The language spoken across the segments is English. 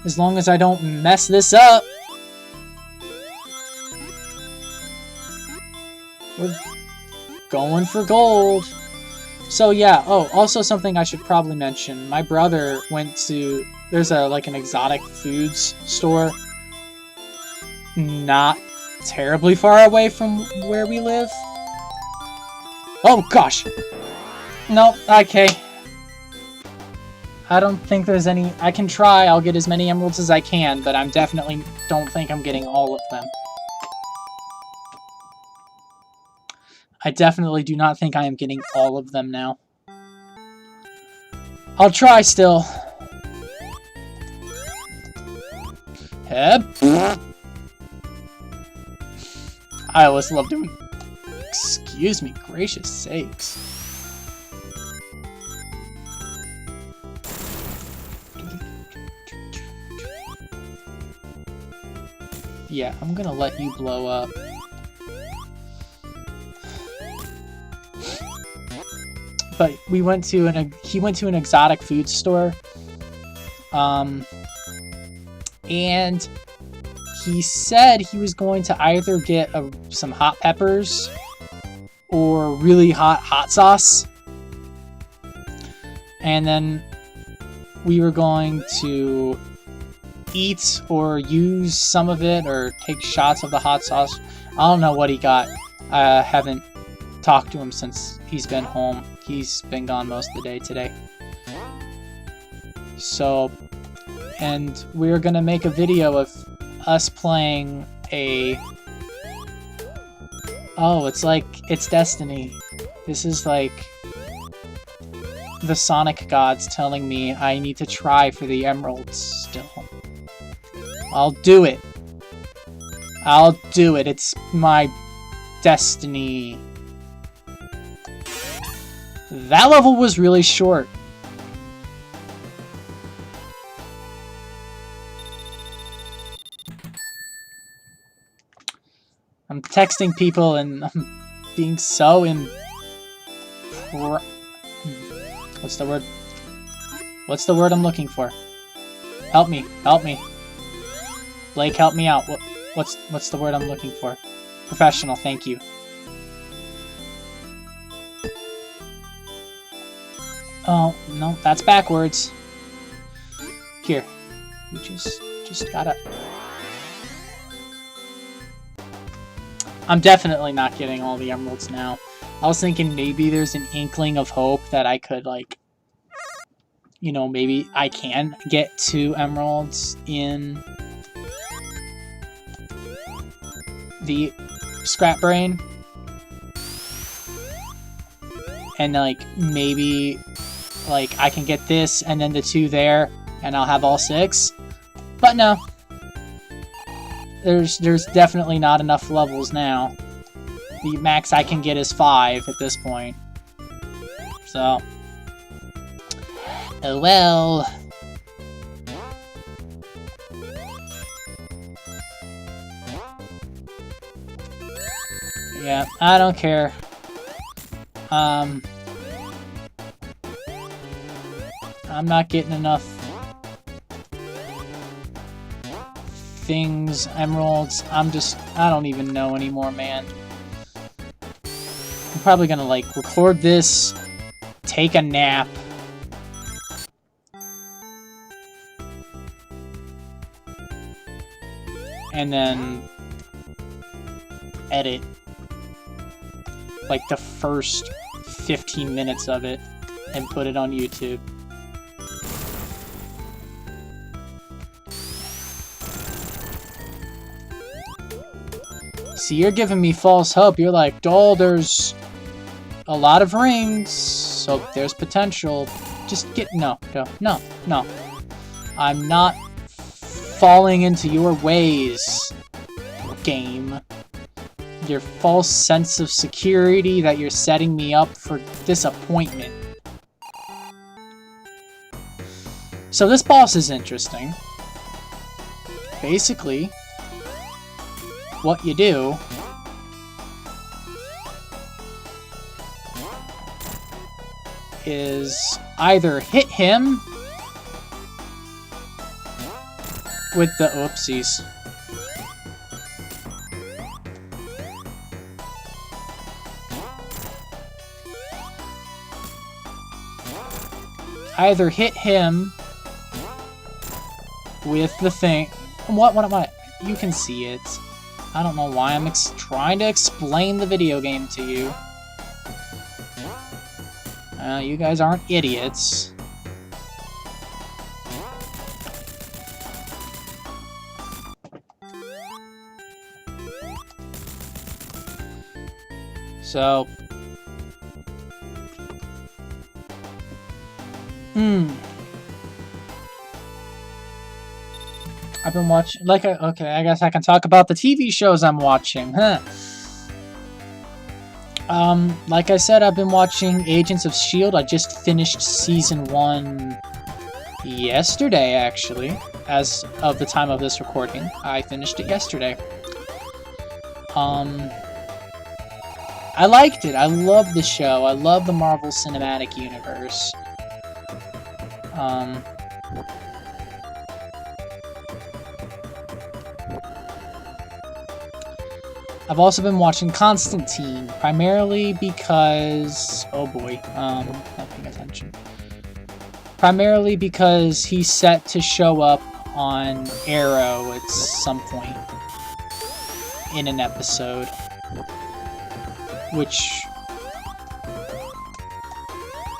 As long as I don't mess this up. We're going for gold. So yeah, oh, also something I should probably mention. My brother went to, there's like an exotic foods store not terribly far away from where we live. Oh gosh. No, okay. I don't think there's any, I can try, I'll get as many emeralds as I can, but I'm definitely don't think I'm getting all of them. I definitely do not think I am getting all of them now. I'll try still. I always love doing... Excuse me, gracious sakes. Yeah, I'm gonna let you blow up. But we went to he went to an exotic food store, and he said he was going to either get some hot peppers or really hot sauce, and then we were going to eat or use some of it or take shots of the hot sauce. I don't know what he got. I haven't talked to him since he's been home. He's been gone most of the day today. So, and we're gonna make a video of us playing a... Oh, it's like, it's Destiny. This is like the Sonic gods telling me I need to try for the emeralds still. I'll do it. I'll do it. It's my destiny. That level was really short. I'm texting people and I'm being so What's the word? What's the word I'm looking for? Help me. Help me. Blake, help me out. What's the word I'm looking for? Professional, thank you. Oh, no, that's backwards. Here. You just gotta... I'm definitely not getting all the emeralds now. I was thinking maybe there's an inkling of hope that I could, like... You know, maybe I can get 2 emeralds in... the scrap brain. And, like, maybe... like, I can get this and then the 2 there, and I'll have all 6. But no. There's definitely not enough levels now. The max I can get is 5 at this point. So. Oh well. Yeah, I don't care. I'm not getting enough things, emeralds. I don't even know anymore, man. I'm probably gonna, like, record this, take a nap, and then edit, like, the first 15 minutes of it and put it on YouTube. See, you're giving me false hope. You're like, oh, there's a lot of rings, so there's potential. Just get... No. I'm not falling into your ways, game. Your false sense of security that you're setting me up for disappointment. So this boss is interesting. Basically, what you do is either hit him with the oopsies. Either hit him with the thing. What am I? You can see it. I don't know why I'm trying to explain the video game to you. You guys aren't idiots. So... I've been watching... okay, I guess I can talk about the TV shows I'm watching, huh? Like I said, I've been watching Agents of S.H.I.E.L.D. I just finished Season 1 yesterday, actually. As of the time of this recording. I finished it yesterday. I liked it. I love the show. I love the Marvel Cinematic Universe. I've also been watching Constantine, primarily because... oh boy, not paying attention. Primarily because he's set to show up on Arrow at some point in an episode. Which...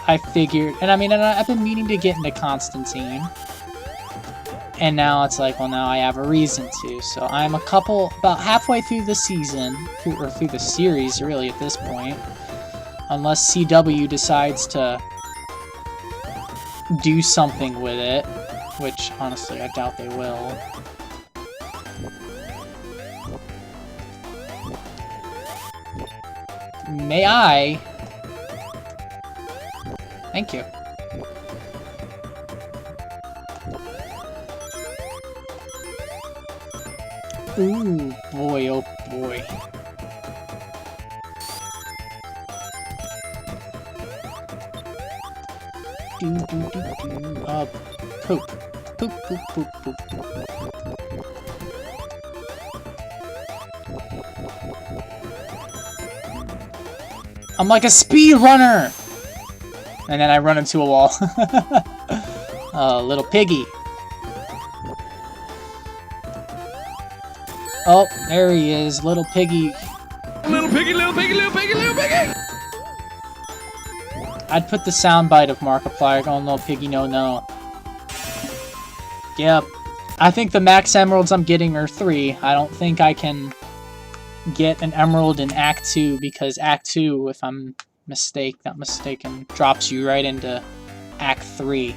I figured... and I mean, I've been meaning to get into Constantine. And now it's like, well, now I have a reason to. So I'm about halfway through the season, or through the series, really, at this point. Unless CW decides to do something with it. Which, honestly, I doubt they will. May I? Thank you. Ooh, boy, oh boy. Poop. Poop, poop, poop, poop. I'm like a speed runner! And then I run into a wall. Little piggy. Oh, there he is, little piggy. Little piggy, little piggy, little piggy, little piggy! I'd put the soundbite of Markiplier going, little piggy, no, no. Yep. I think the max emeralds I'm getting are 3. I don't think I can get an emerald in Act 2, because Act 2, if I'm not mistaken, drops you right into Act 3.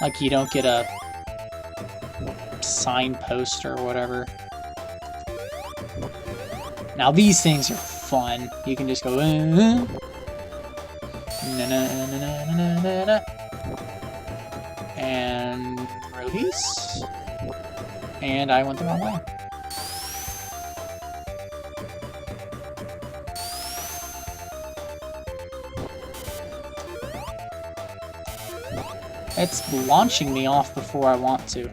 Like, you don't get a signpost or whatever. Now these things are fun. You can just go na na na na na na na, and release. And I went the wrong way. It's launching me off before I want to.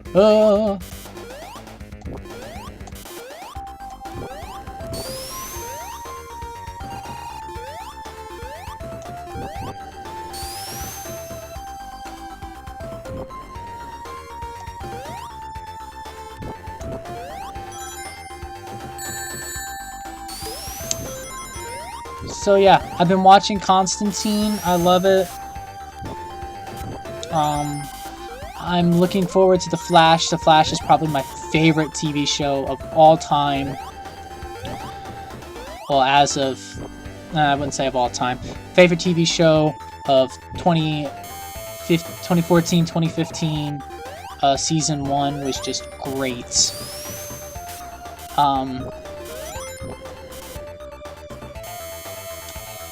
So yeah, I've been watching Constantine. I love it. I'm looking forward to The Flash. The Flash is probably my favorite TV show of all time. Well, as of... I wouldn't say of all time. Favorite TV show of 2014, 2015. Season 1 was just great.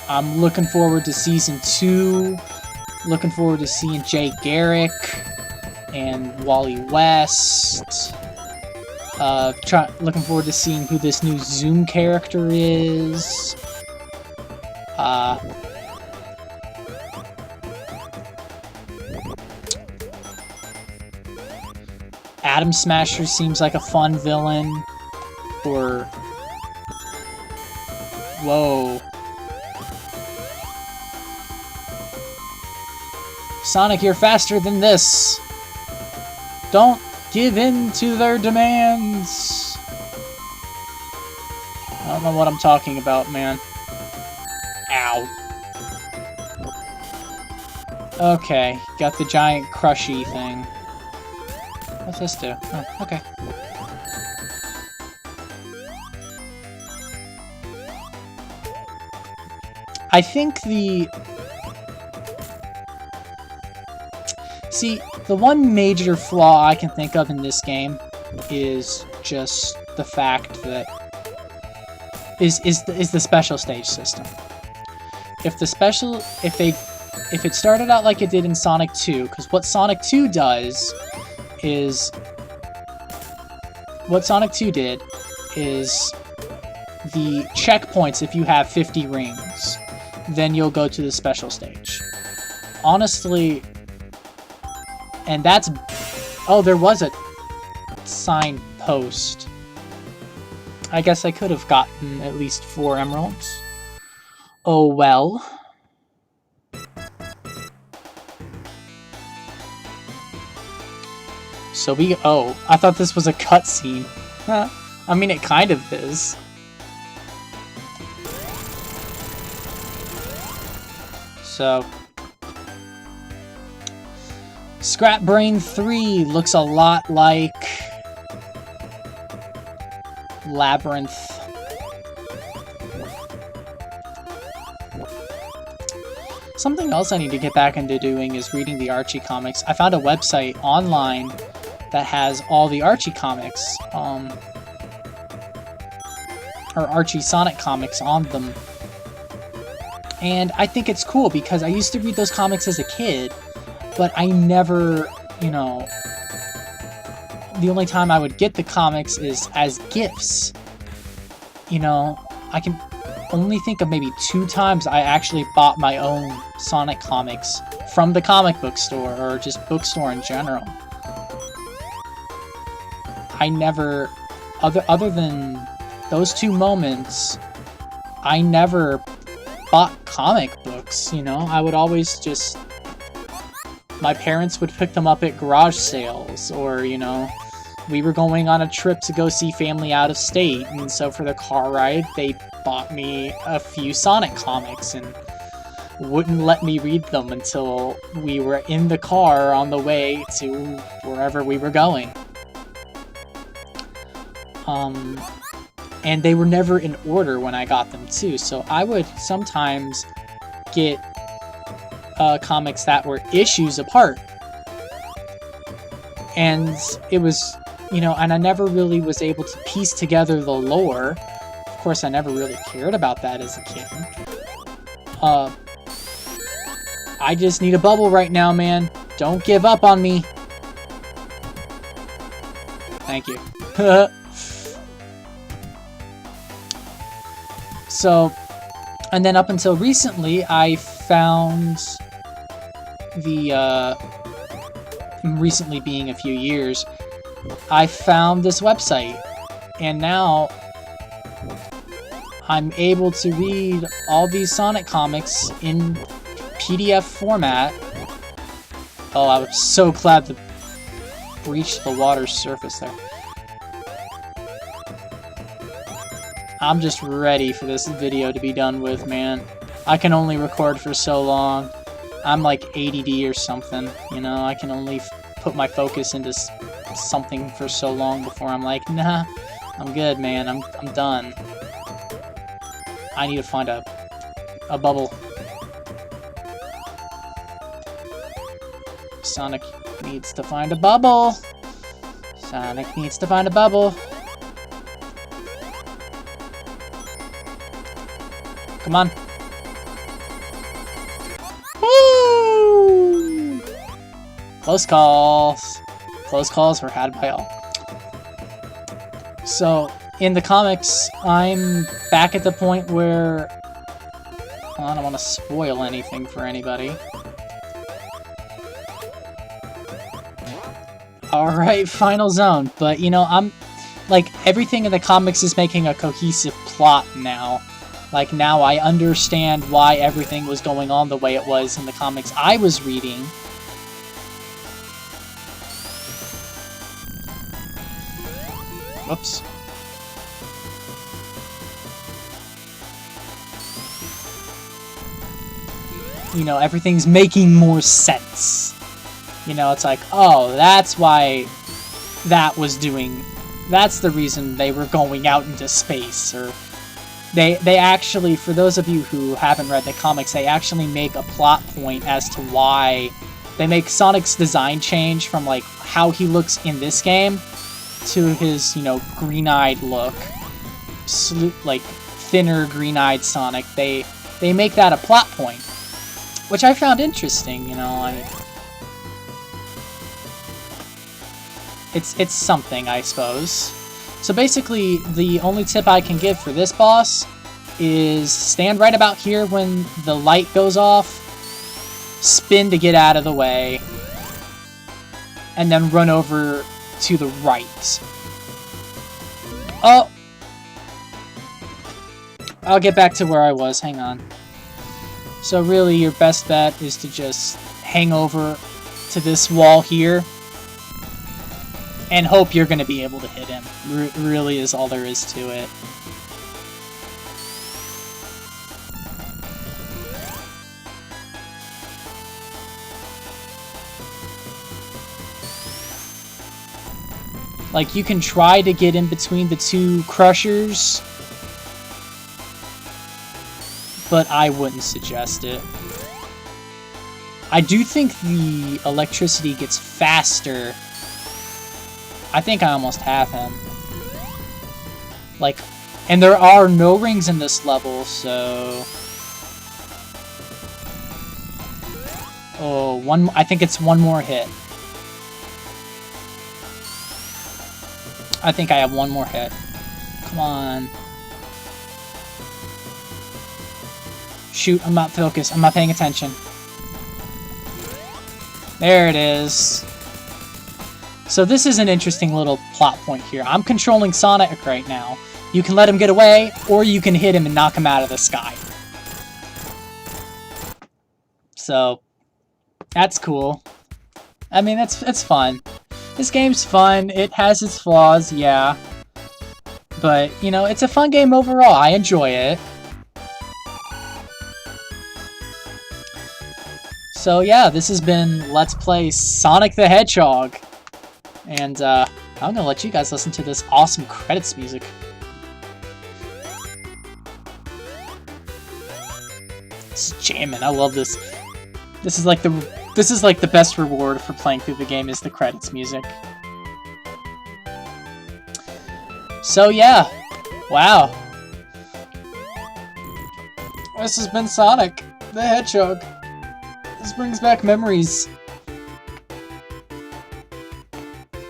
I'm looking forward to Season 2. Looking forward to seeing Jay Garrick and Wally West. Looking forward to seeing who this new Zoom character is. Atom Smasher seems like a fun villain. Or... Whoa. Sonic, you're faster than this. Don't give in to their demands. I don't know what I'm talking about, man. Ow. Okay, got the giant crushy thing. What's this do? Oh, okay. I think the... See, the one major flaw I can think of in this game is just the fact that is the special stage system. If it started out like it did in Sonic 2, because what Sonic 2 did is the checkpoints, if you have 50 rings, then you'll go to the special stage. Honestly, and that's... Oh, there was a signpost. I guess I could have gotten at least 4 emeralds. Oh well. So we... Oh, I thought this was a cutscene. I mean, it kind of is. So... Scrap Brain 3 looks a lot like... Labyrinth. Something else I need to get back into doing is reading the Archie comics. I found a website online that has all the Archie comics, or Archie Sonic comics on them. And I think it's cool because I used to read those comics as a kid, but I never, you know... The only time I would get the comics is as gifts. You know, I can only think of maybe 2 times I actually bought my own Sonic comics from the comic book store, or just bookstore in general. I never, other than those 2 moments, I never bought comic books, you know? I would always just... My parents would pick them up at garage sales, or, you know... We were going on a trip to go see family out of state, and so for the car ride, they bought me a few Sonic comics and wouldn't let me read them until we were in the car on the way to wherever we were going. And they were never in order when I got them too, so I would sometimes get comics that were issues apart. And it was... You know, and I never really was able to piece together the lore. Of course, I never really cared about that as a kid. I just need a bubble right now, man. Don't give up on me. Thank you. So, and then up until recently, I found the, recently being a few years, I found this website, and now I'm able to read all these Sonic comics in PDF format. Oh, I was so glad to breach the water's surface there. I'm just ready for this video to be done with, man. I can only record for so long. I'm like ADD or something, you know? I can only put my focus into something for so long before I'm like, nah, I'm good, man. I'm done. I need to find a bubble. Sonic needs to find a bubble. Sonic needs to find a bubble. Come on. Woo! Close calls. Close calls were had by all. So, in the comics, I'm back at the point where... Well, I don't want to spoil anything for anybody. Alright, final zone. But, you know, I'm... Like, everything in the comics is making a cohesive plot now. Like, now I understand why everything was going on the way it was in the comics I was reading. Whoops. You know, everything's making more sense. You know, it's like, oh, that's why that was doing... That's the reason they were going out into space, or... They actually, for those of you who haven't read the comics, they actually make a plot point as to why... They make Sonic's design change from, like, how he looks in this game to his, you know, green-eyed look. Like, thinner green-eyed Sonic. They make that a plot point. Which I found interesting, you know, It's something, I suppose. So basically, the only tip I can give for this boss is stand right about here when the light goes off, spin to get out of the way, and then run over to the right. Oh! I'll get back to where I was, hang on. So really, your best bet is to just hang over to this wall here and hope you're going to be able to hit him. Really is all there is to it. Like, you can try to get in between the two crushers, but I wouldn't suggest it. I do think the electricity gets faster. I think I almost have him. Like, and there are no rings in this level, so... Oh, I think it's one more hit. I think I have one more hit. Come on. Shoot, I'm not focused. I'm not paying attention. There it is. So this is an interesting little plot point here. I'm controlling Sonic right now. You can let him get away, or you can hit him and knock him out of the sky. So, that's cool. I mean, it's fun. This game's fun. It has its flaws, yeah. But, you know, it's a fun game overall. I enjoy it. So yeah, this has been Let's Play Sonic the Hedgehog. And I'm gonna let you guys listen to this awesome credits music. It's jamming. I love this. This is like the best reward for playing through the game is the credits music. So yeah, wow. This has been Sonic the Hedgehog. This brings back memories.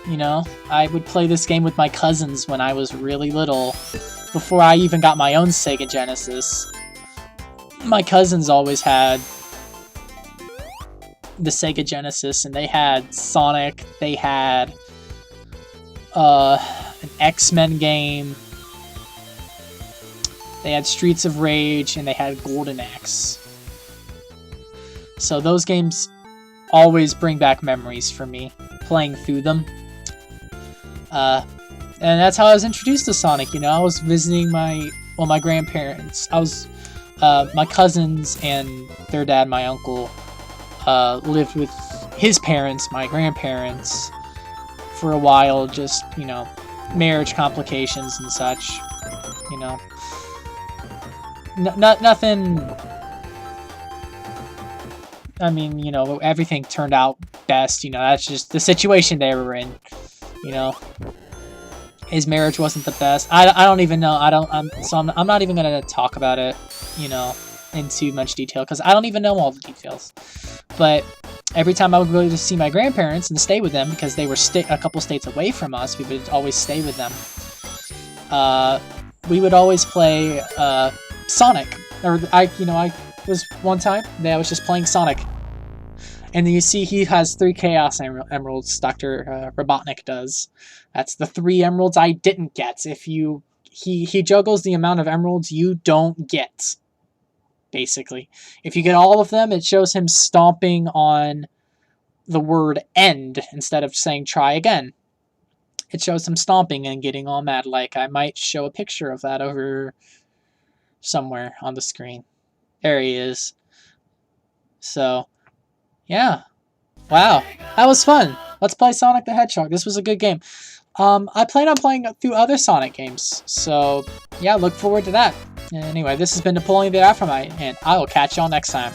You know, I would play this game with my cousins when I was really little, before I even got my own Sega Genesis. My cousins always had the Sega Genesis, and they had Sonic, they had an X-Men game, they had Streets of Rage, and they had Golden Axe. So those games always bring back memories for me, playing through them. And that's how I was introduced to Sonic, you know. I was visiting my grandparents. My cousins and their dad, my uncle, lived with his parents, my grandparents, for a while, just, you know, marriage complications and such, you know. Nothing... I mean, you know, everything turned out best, you know, that's just the situation they were in, you know. His marriage wasn't the best. I don't even know. I'm not even gonna talk about it, you know, in too much detail, because I don't even know all the details. But every time I would go to see my grandparents and stay with them, because they were a couple states away from us, we would always stay with them. We would always play Sonic. Or I was one time I was just playing Sonic, And then you see he has 3 Chaos Emeralds, Dr. Robotnik does. That's the 3 emeralds I didn't get. If you... He juggles the amount of emeralds you don't get, basically. If you get all of them, it shows him stomping on the word end instead of saying try again. It shows him stomping and getting all mad. Like, I might show a picture of that over somewhere on the screen. There he is. So, yeah. Wow. That was fun. Let's play Sonic the Hedgehog. This was a good game. I plan on playing through other Sonic games. So, yeah, look forward to that. Anyway, this has been Napoleon the Afromite, and I will catch y'all next time.